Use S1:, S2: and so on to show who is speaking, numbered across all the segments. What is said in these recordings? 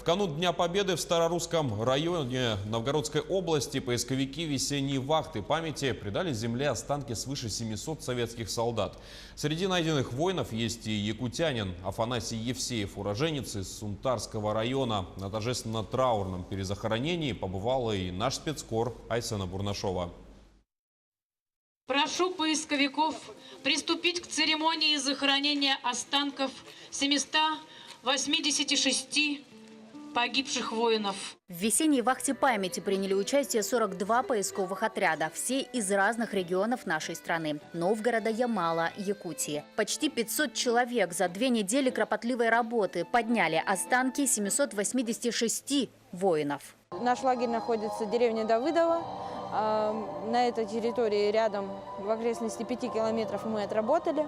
S1: канун Дня Победы в Старорусском районе Новгородской области поисковики весенней вахты памяти придали земле останки свыше 700 советских солдат. Среди найденных воинов есть и якутянин Афанасий Евсеев, уроженец из Сунтарского района. На торжественно-траурном перезахоронении побывала и наш спецкор Айсена Бурнашова.
S2: Прошу поисковиков приступить к церемонии захоронения останков 786 погибших воинов.
S3: В весенней вахте памяти приняли участие 42 поисковых отряда, все из разных регионов нашей страны – Новгорода, Ямала, Якутии. Почти 500 человек за 2 недели кропотливой работы подняли останки 786 воинов.
S4: Наш лагерь находится в деревне Давыдово. На этой территории рядом, в окрестности 5 километров, мы отработали.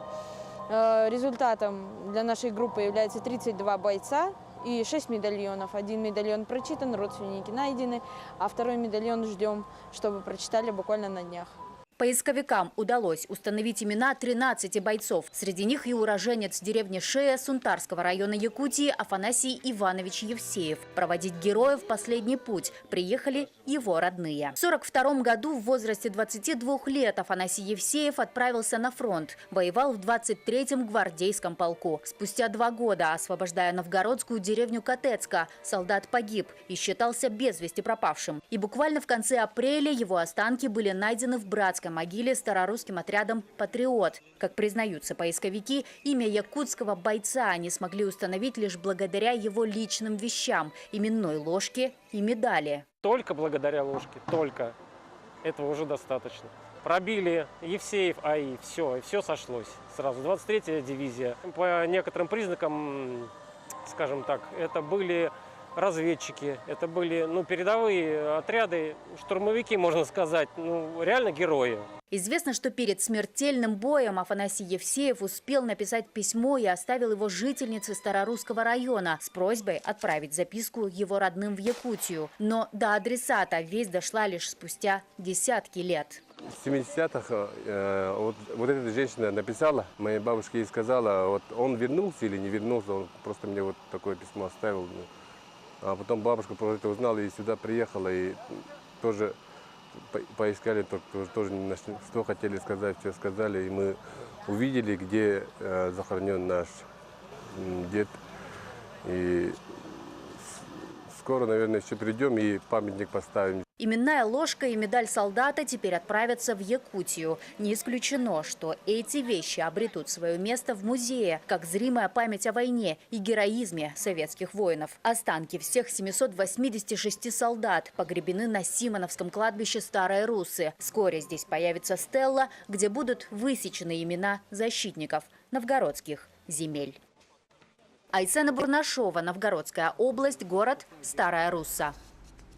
S4: Результатом для нашей группы является 32 бойца и 6 медальонов. 1 медальон прочитан, родственники найдены, а 2 медальон ждем, чтобы прочитали буквально на днях.
S3: Поисковикам удалось установить имена 13 бойцов. Среди них и уроженец деревни Шея Сунтарского района Якутии Афанасий Иванович Евсеев. Проводить героев в последний путь приехали его родные. В 1942 году в возрасте 22 лет Афанасий Евсеев отправился на фронт. Воевал в 23-м гвардейском полку. Спустя 2 года, освобождая новгородскую деревню Котецка, солдат погиб и считался без вести пропавшим. И буквально в конце апреля его останки были найдены в братском могиле старорусским отрядом «Патриот». Как признаются поисковики, имя якутского бойца они смогли установить лишь благодаря его личным вещам – именной ложке и медали.
S5: Только благодаря ложке, только. Этого уже достаточно. Пробили Евсеев АИ, все сошлось сразу. 23-я дивизия. По некоторым признакам, скажем так, это были разведчики, это были передовые отряды, штурмовики, можно сказать, реально герои.
S3: Известно, что перед смертельным боем Афанасий Евсеев успел написать письмо и оставил его жительнице Старорусского района с просьбой отправить записку его родным в Якутию. Но до адресата весть дошла лишь спустя десятки лет.
S6: В 70-х вот эта женщина написала моей бабушке и сказала, вот он вернулся или не вернулся, он просто мне вот такое письмо оставил. А потом бабушка про это узнала и сюда приехала, и тоже поискали, тоже что хотели сказать, все сказали. И мы увидели, где захоронен наш дед. И скоро, наверное, еще придем и памятник поставим.
S3: Именная ложка и медаль солдата теперь отправятся в Якутию. Не исключено, что эти вещи обретут свое место в музее, как зримая память о войне и героизме советских воинов. Останки всех 786 солдат погребены на Симоновском кладбище Старой Руссы. Вскоре здесь появится стелла, где будут высечены имена защитников новгородских земель. Айсена Бурнашова, Новгородская область, город Старая Русса.